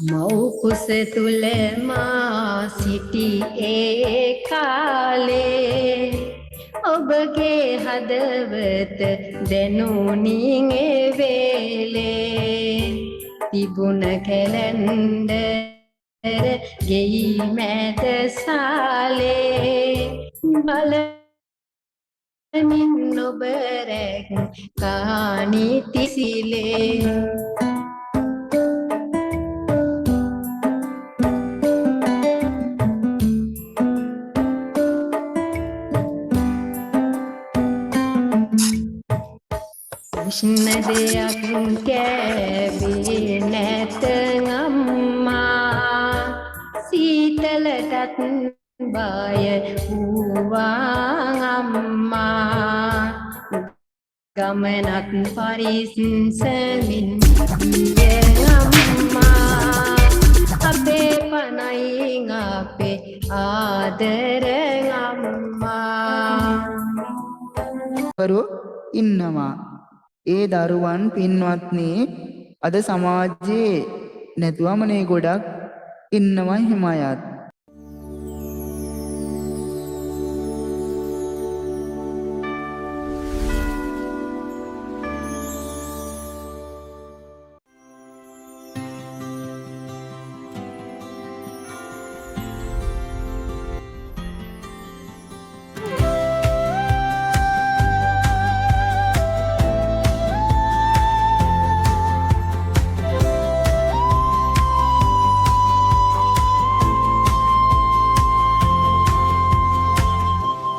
මව් කුස තුල මා සිටි ඒ කාලේ ඔබගේ හදවත දැනුණින් ඒ වේලේ තිබුණ කැලෙන්ඩර ගෙයි මැද සාලේ බලමින් ඔබ රැක් කාණි තිසිලේ උෂ්ණ දෙයක් කෑවේ නැත අම්මා සීතලටත් බය වූවා අම්මා ගමනක් පරිස්සමින් ගිය අම්මා අපේ පනයින් අපේ ආදර අම්මා ඉන්නවා. ඒ දරුවන් පින්වත්නි අද සමාජයේ නැතුවමනේ ගොඩක් ඉන්නවා හිමයත්.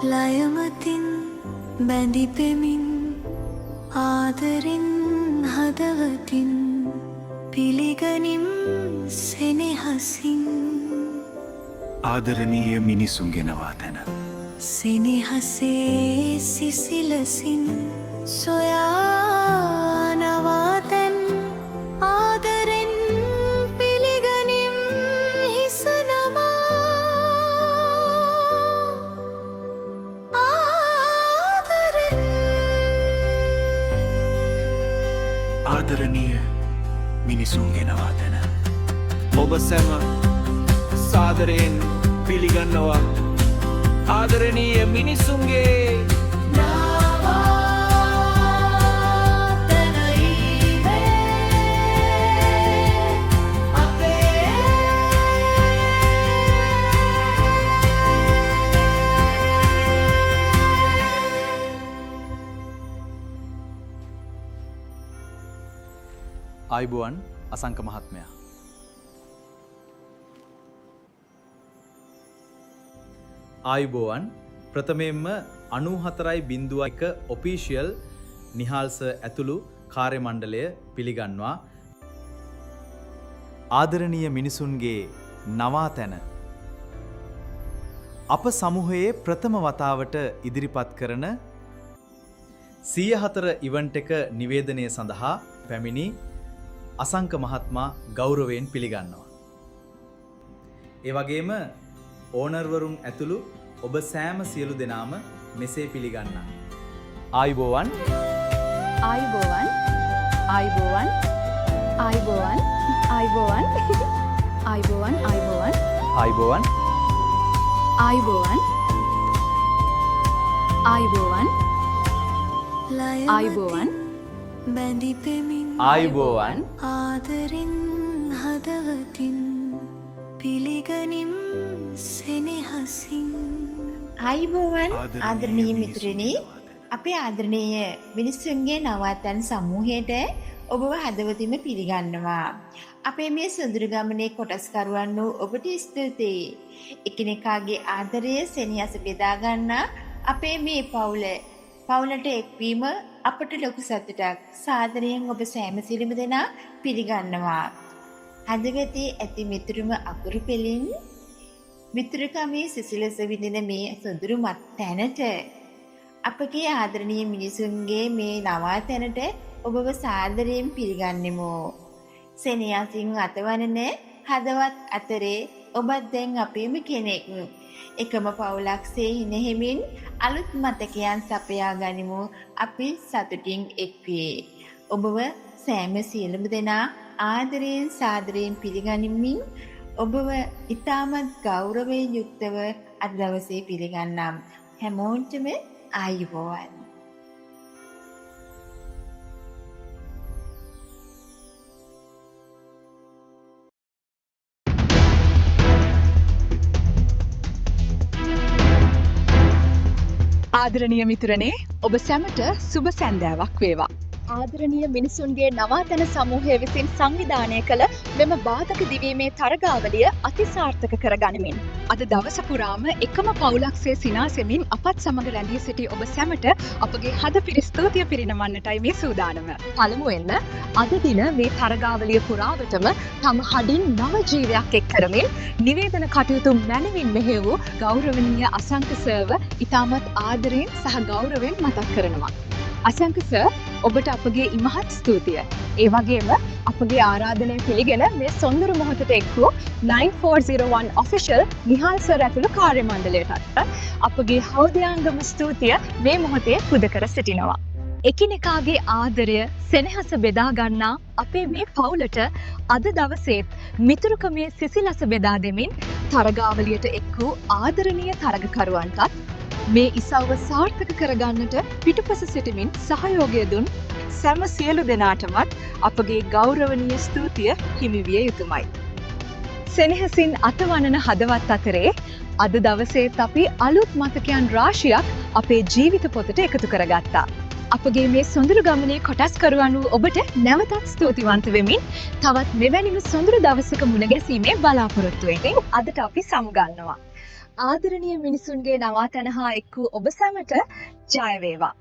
ලයමතින් බැඳි පෙමින් ආදරින් හදවතින් පිළිගනිම් සෙනෙහසින් ආදරණීය මිනිසුන්ගෙනවා තැන සෙනෙහසේ සිසිලසින් සොයා නවාතැන් ආදරෙන් පිළිගනිම් හිසනමා ආදරණීය මිනිසුන්ගෙනවා තැන ඔබ සැම සාදරයෙන් පිළිගන්නවා ආදරණීය මිනිසුන්ගේ ආයුබෝවන් අසංක මහත්මයා. ආයුබෝවන් ප්‍රථමයෙන්ම 94.1 ඔෆිෂියල් නිහාල්ස ඇතුළු කාර්ය මණ්ඩලය පිළිගන්නවා. ආදරණීය මිනිසුන්ගේ නවාතැන අප සමූහයේ ප්‍රථම වතාවට ඉදිරිපත් කරන 104 ඉවන්ට් එක නිවේදනය සඳහා පැමිණි අසංක මහත්මයා ගෞරවයෙන් පිළිගන්නවා. ඒ වගේම ඕනර්වරුන් ඇතුළු ඔබ සෑම සියලු දෙනාම මෙසේ පිළිගන්නා. ආයුබෝවන් ආයුබෝවන් ආයුබෝවන් ආයුබෝවන් ආයුබෝවන් ආයුබෝවන් ආයුබෝවන් ආයුබෝවන් ආයුබෝවන් ආයුබෝවන් ආයුබෝවන් බැඳි පෙමින් ආයුබෝවන් ආදරින් හදවතින් පිළිගනිම් සෙනෙහසින් ආයුබෝවන් ආදරණීය මිතුරනි අපේ ආදරණීය මිනිසුන්ගේ නවාතැන් සමූහයට ඔබව හදවතින්ම පිළිගන්නවා. අපේ මේ සොඳුරු ගමනේ කොටස්කරුවන් වූ ඔබට ස්තුතියි. එකිනෙකාගේ ආදරය සෙනෙහස බෙදා ගන්නා අපේ මේ පවුලට එක්වීම අපට ලොකු සතුටක්. සාදරයෙන් ඔබ සෑම සිළුම දෙනා පිළිගන්නවා. හදවතේ ඇති මිතුරුම අකුරු පෙළින් මිතුරුකමේ සිසිලස විඳින මේ සොඳුරුමත් තැනට අපගේ ආදරණීය මිනිසුන්ගේ මේ නවාතැනට ඔබව සාදරයෙන් පිළිගන්නෙමු. සෙනෙහසින් අතවනන හදවත් අතරේ ඔබත් දැන් අපේම කෙනෙක්. එකම පවුලක්සේ හිනෙහිමින් අලුත් මතකයන් සපයා ගනිමු. අපි සතුටින් එක්වේ. ඔබව සෑම සියලුම දෙනා ආදරයෙන් සාදරයෙන් පිළිගනිමින් ඔබව ඉතාමත් ගෞරවයෙන් යුක්තව අද දවසේ පිළිගන්නම්. හැමෝටම ආයුබෝවන්. ආදරණීය මිතුරනේ ඔබ සැමට සුබ සැන්දෑවක් වේවා. ආදරණීය මිනිසුන්ගේ නවාතැන සමූහය විසින් සංවිධානය කළ මෙම බාධක දිවීමේ තරගාවලිය අතිසාර්ථක කරගනිමින්. අද දවස පුරාම එකම පවුලක්සේ සිනාසෙමින් අපත් සමග රැඳී සිටි ඔබ සැමට අපගේ හද පිරිස්තෝතිය පිරිනමන්නටයි මේ සූදානම. පළමුවෙන්ම අද දින මේ තරගාවලිය පුරාවටම තම හඩින් නව ජීවයක් එක් කරමින් නිවේදන කටයුතු මැනවින් මෙහෙ වූ ගෞරවනීය අසංක සර්ව ඉතාමත් ආදරයෙන් සහ ගෞරවයෙන් මතක් කරනවා. අසංක සර් ඔබට අපගේ ඉමහත් ස්තුතිය. ඒ වගේම අපගේ ආරාධනය පිළිගෙන මේ සොඳුරු මොහොතට එක් වූ 9401 official නිහාල් සර් ඇතුළු කාර්ය මණ්ඩලයටත් අපගේ හෞදයාංගම ස්තුතිය මේ මොහොතේ පුද කර සිටිනවා. එකිනෙකාගේ ආදරය සෙනෙහස බෙදා ගන්නා අපේ මේ පවුලට අද දවසේත් මිතුරුකමේ සිසිලස බෙදා දෙමින් තරගාවලියට එක් වූ ආදරණීය තරගකරුවන්ටත් මේ ඉසව්ව සාර්ථක කරගන්නට පිටුපස සිටමින් සහයෝගය දුන් සැම සියලු දෙනාටමත් අපගේ ගෞරවනීය ස්තුතිය හිමිවිය යුතුමයි. සෙනෙහසින් අතවනන හදවත් අතරේ අද දවසේත් අපි අලුත් මතකයන් රාශියක් අපේ ජීවිත පොතට එකතු කරගත්තා. අපගේ මේ සොඳුරු ගමනේ කොටස්කරුවන් වූ ඔබට නැවතත් ස්තුතිවන්ත වෙමින් තවත් මෙවැනිම සොඳුරු දවසක මුණ ගැසීමේ බලාපොරොත්තු වෙමින් අදට අපි සමුගන්නවා. ආදරණීය මිනිසුන්ගේ නවාතැන හා එක් වූ ඔබ සැමට ජය වේවා.